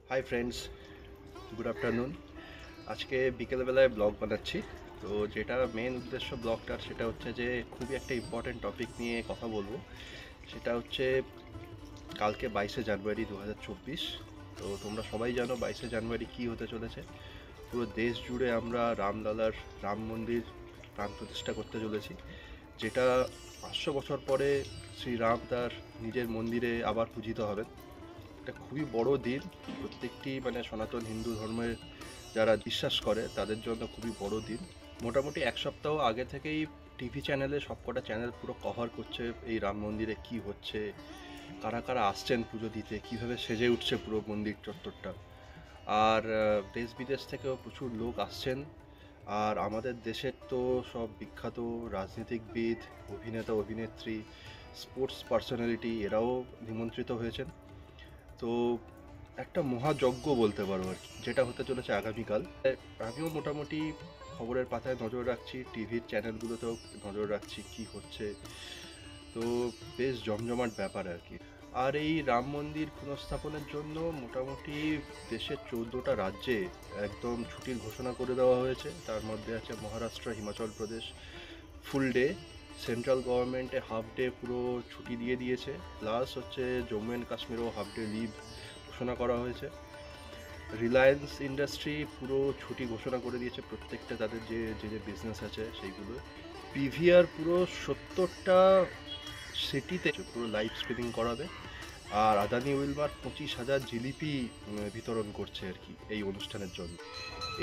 Hi friends, good afternoon. আজকে বিকেলবেলায় blog বানাচ্ছি। তো যেটা মেন উদ্দেশ্য ব্লগটার সেটা হচ্ছে যে খুবই একটা ইম্পর্টেন্ট টপিক নিয়ে কথা বলবো। সেটা হচ্ছে কালকে 22শে জানুয়ারি 2024। তো তোমরা সবাই জানো 22শে জানুয়ারি কী হতে চলেছে। পুরো দেশ জুড়ে আমরা রামলালার রাম মন্দির প্রাণ প্রতিষ্ঠা করতে চলেছি, যেটা 500 বছর পরে শ্রীরাম তার নিজের মন্দিরে আবার পূজিত হবেন। এটা খুবই বড় দিন। প্রত্যেকটি সনাতন হিন্দু ধর্মের যারা বিশ্বাস করে তাদের জন্য খুবই বড় দিন। মোটামুটি এক সপ্তাহ আগে থেকেই টিভি চ্যানেলে সবকটা চ্যানেল পুরো কভার করছে এই রাম মন্দিরে কি হচ্ছে, কারা কারা আসছেন পুজো দিতে, কিভাবে সেজে উঠছে পুরো মন্দির চত্বরটা। আর দেশ বিদেশ থেকেও প্রচুর লোক আসছেন। আর আমাদের দেশের তো সব বিখ্যাত রাজনীতিকবিদ, অভিনেতা অভিনেত্রী, স্পোর্টস পার্সোনালিটি এরাও নিমন্ত্রিত হয়েছেন। তো একটা মহাযজ্ঞ বলতে পারো আর কি, যেটা হতে চলেছে আগামীকাল। আমিও মোটামুটি খবরের পাতায় নজর রাখছি, টিভির চ্যানেলগুলোতেও নজর রাখছি কি হচ্ছে। তো বেশ জমজমাট ব্যাপার আর কি। আর এই রাম মন্দির পুনঃস্থাপনের জন্য মোটামুটি দেশের 14টা রাজ্যে একদম ছুটির ঘোষণা করে দেওয়া হয়েছে। তার মধ্যে আছে Maharashtra, Himachal Pradesh full day, central গভর্নমেন্টে হাফ ডে পুরো ছুটি দিয়ে দিয়েছে, প্লাস হচ্ছে জম্মু অ্যান্ড কাশ্মীরও হাফ ডে লিভ ঘোষণা করা হয়েছে। রিলায়েন্স ইন্ডাস্ট্রি পুরো ছুটি ঘোষণা করে দিয়েছে প্রত্যেকটা তাদের যে যে যে বিজনেস আছে সেইগুলো। পিভিআর পুরো 70টা সিটিতে পুরো লাইভ স্ট্রিমিং করাবে। আর আদানি উইলমার 25,000 জিলিপি বিতরণ করছে আর কি এই অনুষ্ঠানের জন্য।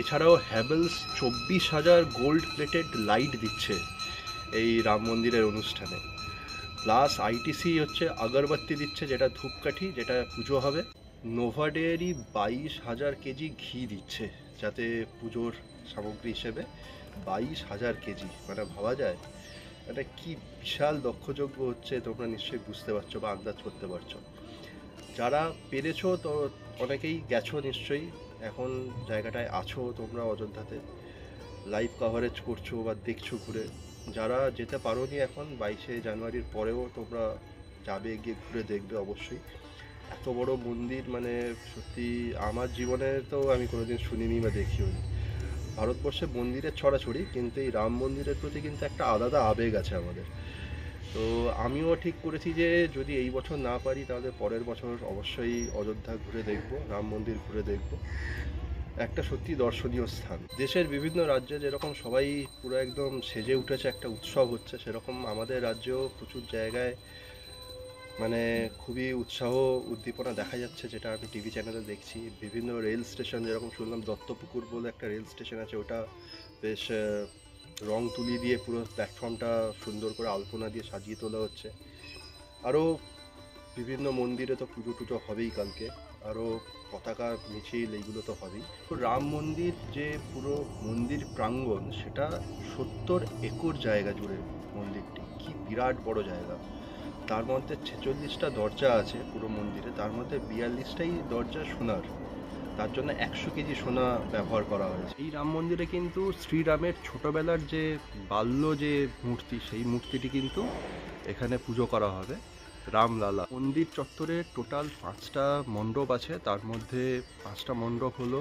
এছাড়াও হ্যাভেলস 24,000 গোল্ড প্লেটেড লাইট দিচ্ছে এই রাম মন্দিরের অনুষ্ঠানে। প্লাস আইটিসি হচ্ছে আগরবাতি দিচ্ছে, যেটা ধূপকাঠি, যেটা পুজো হবে। নোভা ডেয়ারি 22,000 কেজি ঘি দিচ্ছে, যাতে পুজোর সামগ্রী হিসেবে 22,000 কেজি, ভাবা যায় কি বিশাল দক্ষযজ্ঞ হচ্ছে। তোমরা নিশ্চয়ই বুঝতে পারছো বা আন্দাজ করতে পারছো। যারা পেরেছো তো অনেকেই গেছো নিশ্চয়ই, এখন জায়গাটায় আছো তোমরা অযোধ্যাতে, লাইভ কভারেজ করছো বা দেখছো ঘুরে। যারা যেতে পারোনি এখন 22শে জানুয়ারির পরেও তোমরা যাবে, গিয়ে ঘুরে দেখবে অবশ্যই। এত বড় মন্দির সত্যি আমার জীবনে তো আমি কোনোদিন শুনিনি বা দেখিও নি। ভারতবর্ষে মন্দিরের ছড়াছড়ি, কিন্তু এই রাম মন্দিরের প্রতি কিন্তু একটা আলাদা আবেগ আছে আমাদের। তো আমিও ঠিক করেছি যে যদি এই বছর না পারি তাহলে পরের বছর অবশ্যই অযোধ্যা ঘুরে দেখব, রাম মন্দির ঘুরে দেখব। একটা সত্যি দর্শনীয় স্থান। দেশের বিভিন্ন রাজ্যে যেরকম সবাই পুরো একদম সেজে উঠেছে, একটা উৎসব হচ্ছে, সেরকম আমাদের রাজ্যেও প্রচুর জায়গায় খুবই উৎসাহ উদ্দীপনা দেখা যাচ্ছে, যেটা আমি টিভি চ্যানেলে দেখছি। বিভিন্ন রেল স্টেশন, যেরকম শুনলাম দত্তপুকুর বলে একটা রেল স্টেশন আছে, ওটা বেশ রং তুলি দিয়ে পুরো প্ল্যাটফর্মটা সুন্দর করে আলপনা দিয়ে সাজিয়ে তোলা হচ্ছে। আরও বিভিন্ন মন্দিরে তো পুজো টুজো হবেই কালকে, আরও পতাকা মিছিল এইগুলো তো হবেই। তো রাম মন্দির যে পুরো মন্দির প্রাঙ্গণ, সেটা 70 একর জায়গা জুড়ে মন্দিরটি, কি বিরাট বড় জায়গা। তার মধ্যে 46টা দরজা আছে পুরো মন্দিরে, তার মধ্যে 42টাই দরজা সোনার। তার জন্য 100 কেজি সোনা ব্যবহার করা হয়েছে। এই রাম মন্দিরে কিন্তু শ্রীরামের ছোটবেলার যে বাল্য যে মূর্তি, সেই মূর্তিটি কিন্তু এখানে পুজো করা হবে, রামলালা। মন্দির চত্বরে টোটাল 5টা মণ্ডপ আছে। তার মধ্যে 5টা মণ্ডপ হলো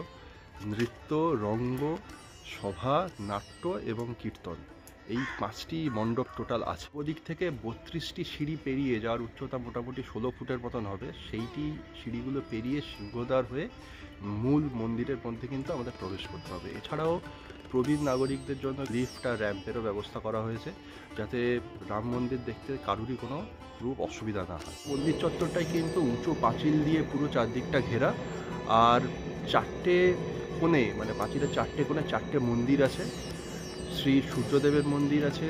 নৃত্য, রঙ্গ, সভা, নাট্য এবং কীর্তন। এই 5টি মণ্ডপ টোটাল আছে। ওদিক থেকে 32টি সিঁড়ি পেরিয়ে, যার উচ্চতা মোটামুটি 16 ফুটের মতন হবে, সেইটি সিঁড়িগুলো পেরিয়ে সিংহদ্বার হয়ে মূল মন্দিরের মধ্যে কিন্তু আমাদের প্রবেশ করতে হবে। এছাড়াও প্রবীণ নাগরিকদের জন্য লিফট আর র্যাম্পেরও ব্যবস্থা করা হয়েছে, যাতে রাম মন্দির দেখতে কারুরই কোনো রূপ অসুবিধা না হয়। মন্দির চত্বরটাই কিন্তু উঁচু পাঁচিল দিয়ে পুরো চারদিকটা ঘেরা। আর 4টে কোণে, পাঁচিলের 4টে কোণে 4টে মন্দির আছে। শ্রী সূর্যদেবের মন্দির আছে,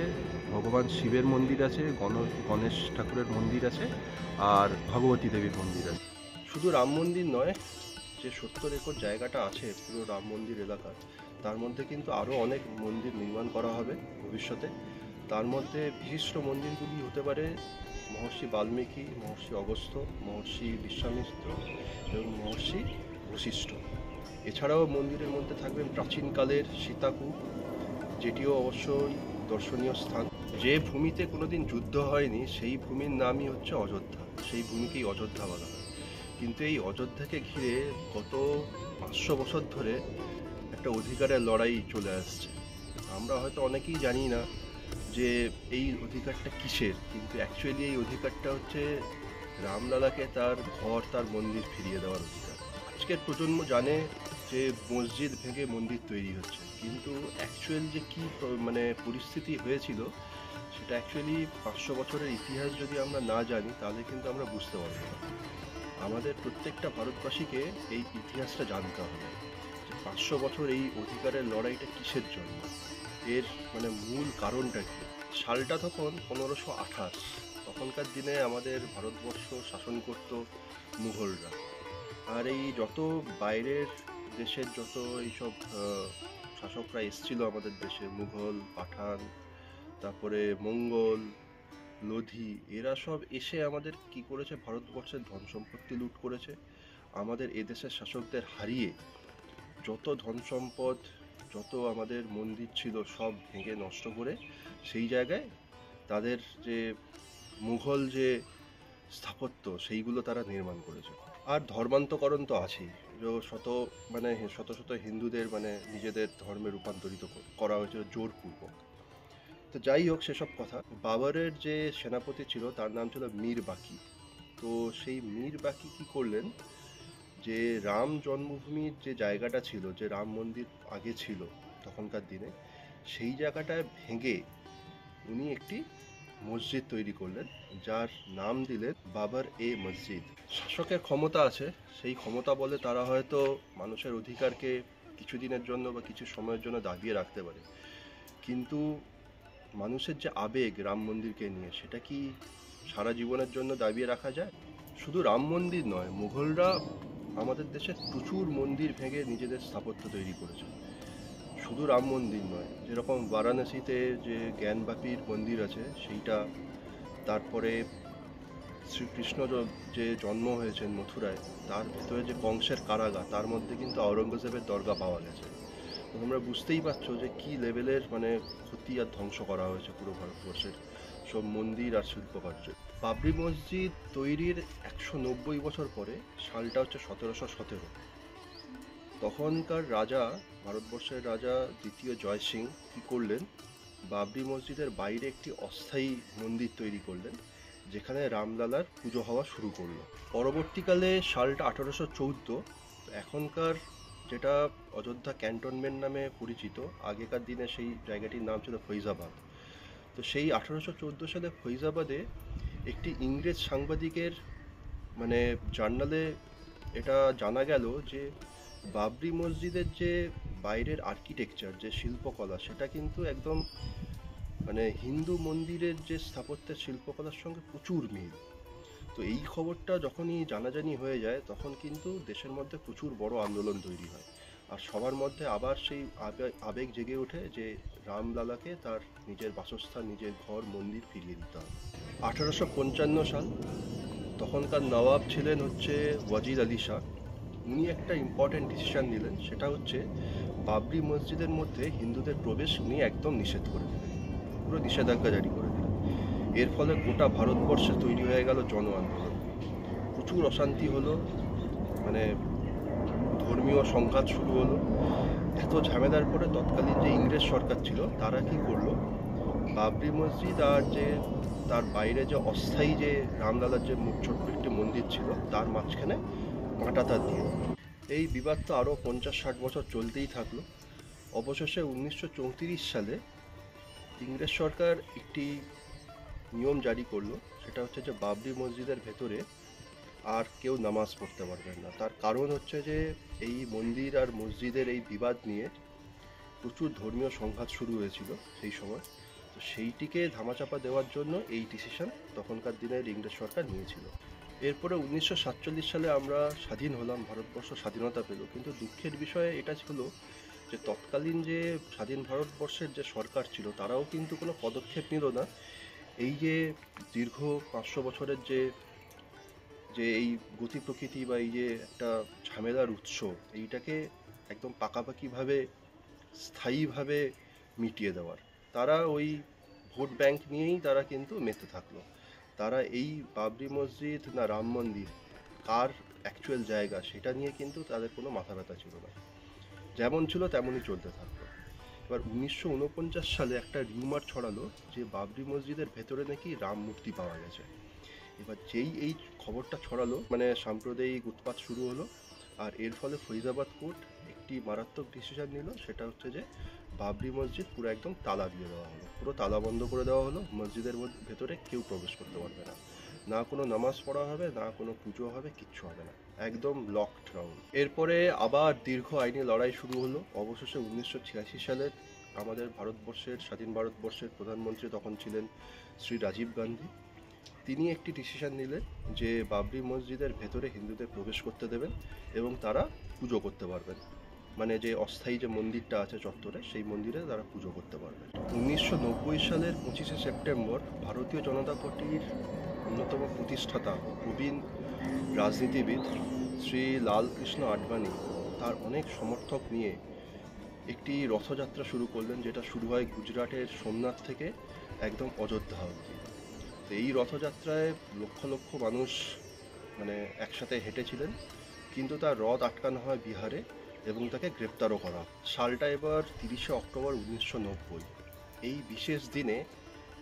ভগবান শিবের মন্দির আছে, গণেশ ঠাকুরের মন্দির আছে, আর ভগবতী দেবীর মন্দির আছে। শুধু রাম মন্দির নয়, যে 70 একর জায়গাটা আছে পুরো রাম মন্দির এলাকা, তার মধ্যে কিন্তু আরও অনেক মন্দির নির্মাণ করা হবে ভবিষ্যতে। তার মধ্যে বিশিষ্ট মন্দিরগুলি হতে পারে মহর্ষি বাল্মীকি, মহর্ষি অগস্ত্য, মহর্ষি বিশ্বামিত্র এবং মহর্ষি বশিষ্ঠ। এছাড়াও মন্দিরের মধ্যে থাকবেন প্রাচীনকালের সীতাকূপ, যেটিও অবশ্যই দর্শনীয় স্থান। যে ভূমিতে কোনোদিন যুদ্ধ হয়নি সেই ভূমির নামই হচ্ছে অযোধ্যা, সেই ভূমিকেই অযোধ্যা বলা হয়। কিন্তু এই অযোধ্যাকে ঘিরে গত 500 বছর ধরে একটা অধিকারের লড়াই চলে আসছে। আমরা হয়তো অনেকেই জানি না যে এই অধিকারটা কিসের, কিন্তু অ্যাকচুয়ালি এই অধিকারটা হচ্ছে রামলালাকে তার ঘর, তার মন্দির ফিরিয়ে দেওয়ার অধিকার। আজকের প্রজন্ম জানে যে মসজিদ ভেঙে মন্দির তৈরি হচ্ছে, কিন্তু অ্যাকচুয়াল যে কী মানে পরিস্থিতি হয়েছিল সেটা অ্যাকচুয়ালি 500 বছরের ইতিহাস যদি আমরা না জানি তাহলে কিন্তু আমরা বুঝতে পারবো না। আমাদের প্রত্যেকটা ভারতবাসীকে এই ইতিহাসটা জানতে হবে যে 500 বছর এই অধিকারের লড়াইটা কিসের জন্য, এর মানে মূল কারণটা কী। সালটা তখন 1528। তখনকার দিনে আমাদের ভারতবর্ষ শাসন করত মুঘলরা। আর এই যত বাইরের দেশের যত এইসব শাসকরা এসছিল আমাদের দেশে, মুঘল, পাঠান, তারপরে মঙ্গল, লোধি, এরা সব এসে আমাদের কি করেছে, ভারতবর্ষের ধন সম্পত্তি লুট করেছে। আমাদের এদেশের শাসকদের হারিয়ে যত ধন সম্পদ, যত আমাদের মন্দির ছিল সব ভেঙে নষ্ট করে সেই জায়গায় তাদের যে মুঘল যে স্থাপত্য সেইগুলো তারা নির্মাণ করেছে। আর ধর্মান্তকরণ তো আছেই, যে শত শত হিন্দুদের নিজেদের ধর্মে রূপান্তরিত করা হয়েছিল জোরপূর্বক। তো যাই হোক, সেসব কথা। বাবরের যে সেনাপতি ছিল তার নাম ছিল মীর বাকি। তো সেই মীর বাকি কি করলেন, যে রাম জন্মভূমির যে জায়গাটা ছিল, যে রাম মন্দির আগে ছিল তখনকার দিনে, সেই জায়গাটায় ভেঙে উনি একটি মসজিদ তৈরি করলেন, যার নাম দিলেন বাবর এ মসজিদ। শাসকের ক্ষমতা আছে, সেই ক্ষমতা বলে তারা হয়তো মানুষের অধিকারকে কিছুদিনের জন্য বা কিছু সময়ের জন্য দাবিয়ে রাখতে পারে, কিন্তু মানুষের যে আবেগ রাম মন্দিরকে নিয়ে, সেটা কি সারা জীবনের জন্য দাবিয়ে রাখা যায়? শুধু রাম মন্দির নয়, মুঘলরা আমাদের দেশে প্রচুর মন্দির ভেঙে নিজেদের স্থাপত্য তৈরি করেছে। শুধু রাম মন্দির নয়, যেরকম বারাণসীতে যে জ্ঞানবাপীর মন্দির আছে সেইটা, তারপরে শ্রীকৃষ্ণ যে জন্ম হয়েছেন মথুরায়, তার ভেতরে যে কংসের কারাগার, তার মধ্যে কিন্তু আওরঙ্গজেবের দরগা পাওয়া গেছে। তো তোমরা বুঝতেই পারছো যে কী লেভেলের ক্ষতি আর ধ্বংস করা হয়েছে পুরো ভারতবর্ষের সব মন্দির আর শিল্পকার্য। বাবরি মসজিদ তৈরির 190 বছর পরে, সালটা হচ্ছে 1717। তখনকার রাজা, ভারতবর্ষের রাজা দ্বিতীয় জয় সিং কী করলেন, বাবরি মসজিদের বাইরে একটি অস্থায়ী মন্দির তৈরি করলেন, যেখানে রামলালার পুজো হওয়া শুরু করলো। পরবর্তীকালে সালটা 1814। এখনকার যেটা অযোধ্যা ক্যান্টনমেন্ট নামে পরিচিত, আগেকার দিনে সেই জায়গাটির নাম ছিল ফৈজাবাদ। তো সেই 1814 সালে ফৈজাবাদে একটি ইংরেজ সাংবাদিকের জার্নালে এটা জানা গেল যে বাবরি মসজিদের যে বাইরের আর্কিটেকচার, যে শিল্পকলা, সেটা কিন্তু একদম হিন্দু মন্দিরের যে স্থাপত্যের শিল্পকলার সঙ্গে প্রচুর মিল। তো এই খবরটা যখনই জানাজানি হয়ে যায়, তখন কিন্তু দেশের মধ্যে প্রচুর বড় আন্দোলন তৈরি হয়, আর সবার মধ্যে আবার সেই আবেগ জেগে ওঠে যে রামলালাকে তার নিজের বাসস্থান, নিজের ঘর, মন্দির ফিরিয়ে দিতে হবে। 1855 সাল, তখনকার নবাব ছিলেন হচ্ছে ওয়াজিদ আলী শাহ। উনি একটা ইম্পর্টেন্ট ডিসিশন নিলেন, সেটা হচ্ছে বাবরি মসজিদের মধ্যে হিন্দুদের প্রবেশ উনি একদম নিষেধ করে দিলেন, পুরো নিষেধাজ্ঞা জারি করে দিলেন। এর ফলে গোটা ভারতবর্ষে তৈরি হয়ে গেল জন আন্দোলন। প্রচুর অশান্তি হলো, ধর্মীয় সংঘাত শুরু হলো। এত ঝামেলার পরে তৎকালীন যে ইংরেজ সরকার ছিল, তারা কি করলো, বাবরি মসজিদ আর যে তার বাইরে যে অস্থায়ী যে রামলালার যে ছোট্ট একটি মন্দির ছিল, তার মাঝখানে কাঁটাতার দিয়ে। এই বিবাদ তো আরও 50-60 বছর চলতেই থাকলো। অবশেষে 1934 সালে ইংরেজ সরকার একটি নিয়ম জারি করলো, সেটা হচ্ছে যে বাবরি মসজিদের ভেতরে আর কেউ নামাজ পড়তে পারবেন না। তার কারণ হচ্ছে যে এই মন্দির আর মসজিদের এই বিবাদ নিয়ে প্রচুর ধর্মীয় সংঘাত শুরু হয়েছিল সেই সময়। তো সেইটিকে ধামাচাপা দেওয়ার জন্য এই ডিসিশন তখনকার দিনের ইংরেজ সরকার নিয়েছিল। এরপরে 1947 সালে আমরা স্বাধীন হলাম, ভারতবর্ষ স্বাধীনতা পেল। কিন্তু দুঃখের বিষয় এটা ছিল যে তৎকালীন যে স্বাধীন ভারতবর্ষের যে সরকার ছিল, তারাও কিন্তু কোনো পদক্ষেপ নিল না এই যে দীর্ঘ 500 বছরের যে এই গতি প্রকৃতি বা এই যে একটা ঝামেলার উৎস, এইটাকে একদম পাকাপাকিভাবে স্থায়ীভাবে মিটিয়ে দেওয়ার। তারা ওই ভোট ব্যাংক নিয়েই তারা কিন্তু মেতে থাকলো। তারা এই বাবরি মসজিদ না রাম মন্দির কার অ্যাকচুয়াল জায়গা সেটা নিয়ে কিন্তু তাদের কোনো মাথা ব্যথা ছিল না, যেমন ছিল তেমনই চলতে থাকতো। এবার 1949 সালে একটা রিউমার ছড়ালো যে বাবরি মসজিদের ভেতরে নাকি রাম মূর্তি পাওয়া গেছে। এবার যেই এই খবরটা ছড়ালো মানে সাম্প্রদায়িক উৎপাত শুরু হলো, আর এর ফলে ফরিদাবাদ কোর্ট একটি মারাত্মক ডিসিশন নিল, সেটা হচ্ছে যে বাবরি মসজিদ পুরো একদম তালা দিয়ে দেওয়া হলো, পুরো তালা বন্ধ করে দেওয়া হলো। মসজিদের ভেতরে কেউ প্রবেশ করতে পারবে না, না কোনো নামাজ পড়া হবে, না কোনো পুজো হবে, কিচ্ছু হবে না, একদম লকড ডাউন। এরপরে আবার দীর্ঘ আইনি লড়াই শুরু হলো। অবশেষে 1986 সালে আমাদের ভারতবর্ষের স্বাধীন ভারতবর্ষের প্রধানমন্ত্রী তখন ছিলেন শ্রী রাজীব গান্ধী। তিনি একটি ডিসিশন নিলেন যে বাবরি মসজিদের ভেতরে হিন্দুদের প্রবেশ করতে দেবেন এবং তারা পুজো করতে পারবেন, মানে যে অস্থায়ী যে মন্দিরটা আছে চত্বরে সেই মন্দিরে তারা পুজো করতে পারবেন। 1990 সালের 25শে সেপ্টেম্বর ভারতীয় জনতা পার্টির অন্যতম প্রতিষ্ঠাতা ও প্রবীণ রাজনীতিবিদ শ্রী লালকৃষ্ণ আডবাণী তার অনেক সমর্থক নিয়ে একটি রথযাত্রা শুরু করলেন, যেটা শুরু হয় গুজরাটের সোমনাথ থেকে একদম অযোধ্যা অবধি। তো এই রথযাত্রায় লক্ষ লক্ষ মানুষ মানে একসাথে হেঁটেছিলেন, কিন্তু তার রথ আটকানো হয় বিহারে এবং তাকে গ্রেপ্তারও করা। সালটা এবার 30শে অক্টোবর 1990। এই বিশেষ দিনে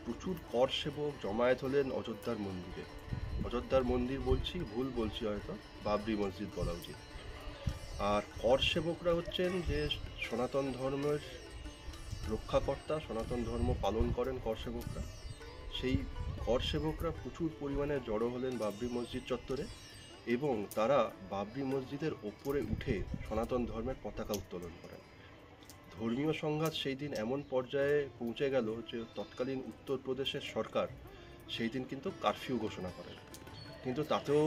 প্রচুর কর সেবক জমায়েত হলেন অযোধ্যার মন্দিরে। অযোধ্যার মন্দির বলছি, ভুল বলছি হয়তো, বাবরি মসজিদ বলা উচিত। আর কর সেবকরা হচ্ছেন যে সনাতন ধর্মের রক্ষাকর্তা, সনাতন ধর্ম পালন করেন কর সেবকরা। সেই কর সেবকরা প্রচুর পরিমাণে জড়ো হলেন বাবরি মসজিদ চত্বরে এবং তারা বাবরি মসজিদের ওপরে উঠে সনাতন ধর্মের পতাকা উত্তোলন করেন। ধর্মীয় সংঘাত সেই দিন এমন পর্যায়ে পৌঁছে গেল যে তৎকালীন উত্তরপ্রদেশের সরকার সেই দিন কিন্তু কারফিউ ঘোষণা করেন, কিন্তু তাতেও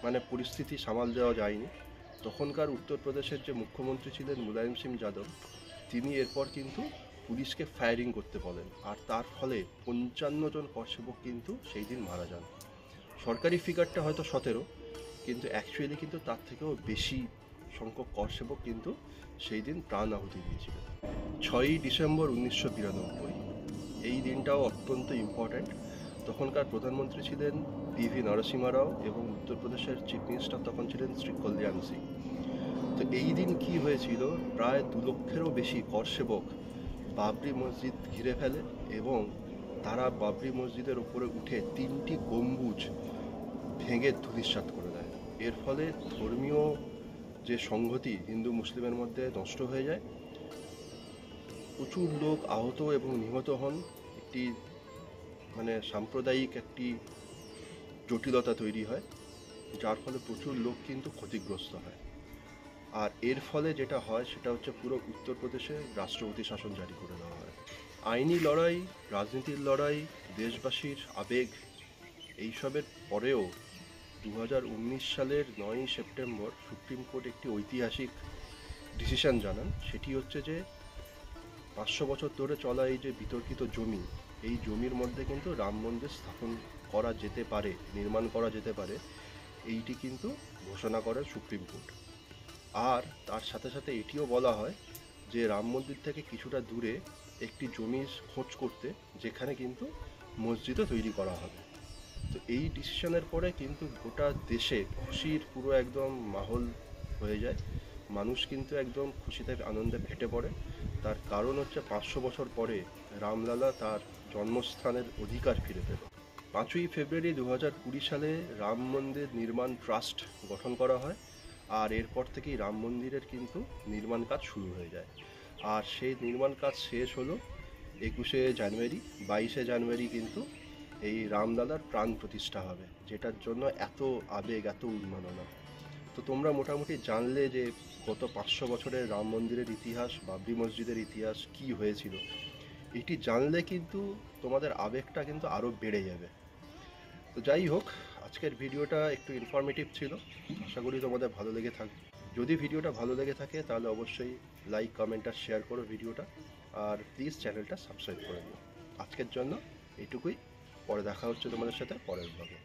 মানে পরিস্থিতি সামাল দেওয়া যায়নি। তখনকার উত্তরপ্রদেশের যে মুখ্যমন্ত্রী ছিলেন মুলায়ম সিং যাদব, তিনি এরপর কিন্তু পুলিশকে ফায়ারিং করতে বলেন, আর তার ফলে 55 জন করসেবক কিন্তু সেই দিন মারা যান। সরকারি ফিগারটা হয়তো 17, কিন্তু অ্যাকচুয়ালি কিন্তু তার থেকেও বেশি সংখ্যক করসেবক কিন্তু সেই দিন প্রাণ আহুতি দিয়েছিলেন। 6ই ডিসেম্বর 1992, এই দিনটাও অত্যন্ত ইম্পর্ট্যান্ট। তখনকার প্রধানমন্ত্রী ছিলেন পিভি নরসিংহ রাও এবং উত্তরপ্রদেশের চিফ মিনিস্টার তখন ছিলেন শ্রী কল্যাণ সিং। তো এই দিন কি হয়েছিল, প্রায় 2 লক্ষেরও বেশি করসেবক বাবরি মসজিদ ঘিরে ফেলে এবং তারা বাবরি মসজিদের উপরে উঠে 3টি গম্বুজ ভেঙে ধূলিসাৎ করে দেয়। এর ফলে ধর্মীয় যে সংহতি হিন্দু মুসলিমের মধ্যে নষ্ট হয়ে যায়, প্রচুর লোক আহত এবং নিহত হন, একটি মানে সাম্প্রদায়িক একটি জটিলতা তৈরি হয়, যার ফলে প্রচুর লোক কিন্তু ক্ষতিগ্রস্ত হয়। আর এর ফলে যেটা হয় সেটা হচ্ছে পুরো উত্তরপ্রদেশে রাষ্ট্রপতি শাসন জারি করে দেওয়া হয়। আইনি লড়াই, রাজনীতির লড়াই, দেশবাসীর আবেগ, এইসবের পরেও 2019 সালের 9ই সেপ্টেম্বর সুপ্রিম কোর্ট একটি ঐতিহাসিক ডিসিশন জানান। সেটি হচ্ছে যে 500 বছর ধরে চলা এই যে বিতর্কিত জমি, এই জমির মধ্যে কিন্তু রাম মন্দির স্থাপন করা যেতে পারে, নির্মাণ করা যেতে পারে, এইটি কিন্তু ঘোষণা করে সুপ্রিম কোর্ট। আর তার সাথে সাথে এটিও বলা হয় যে রাম মন্দির থেকে কিছুটা দূরে একটি জমির খোঁজ করতে, যেখানে কিন্তু মসজিদও তৈরি করা হবে। তো এই ডিসিশনের পরে কিন্তু গোটা দেশে খুশির পুরো একদম মাহল হয়ে যায়, মানুষ কিন্তু একদম খুশিতে আনন্দে ফেটে পড়ে। তার কারণ হচ্ছে 500 বছর পরে রামলালা তার জন্মস্থানের অধিকার ফিরে পেল। 5ই ফেব্রুয়ারি 2020 সালে রাম মন্দির নির্মাণ ট্রাস্ট গঠন করা হয়, আর এরপর থেকেই রাম মন্দিরের কিন্তু নির্মাণ কাজ শুরু হয়ে যায়। আর সেই নির্মাণ কাজ শেষ হলো 21শে জানুয়ারি। 22শে জানুয়ারি কিন্তু এই রামলালার প্রাণ প্রতিষ্ঠা হবে, যেটার জন্য এত আবেগ, এত উন্মাদনা। তো তোমরা মোটামুটি জানলে যে গত 500 বছরের রাম মন্দিরের ইতিহাস, বাবরি মসজিদের ইতিহাস কি হয়েছিল। এটি জানলে কিন্তু তোমাদের আবেগটা কিন্তু আরও বেড়ে যাবে। তো যাই হোক, আজকের ভিডিওটা একটু ইনফরমেটিভ ছিল, আশা করি তোমাদের ভালো লেগে থাকবে। যদি ভিডিওটা ভালো লেগে থাকে তাহলে অবশ্যই লাইক, কমেন্ট আর শেয়ার করো ভিডিওটা, আর প্লিজ চ্যানেলটা সাবস্ক্রাইব করে দিও। আজকের জন্য এইটুকুই, পরে দেখা হচ্ছে তোমাদের সাথে পরের ব্লগে।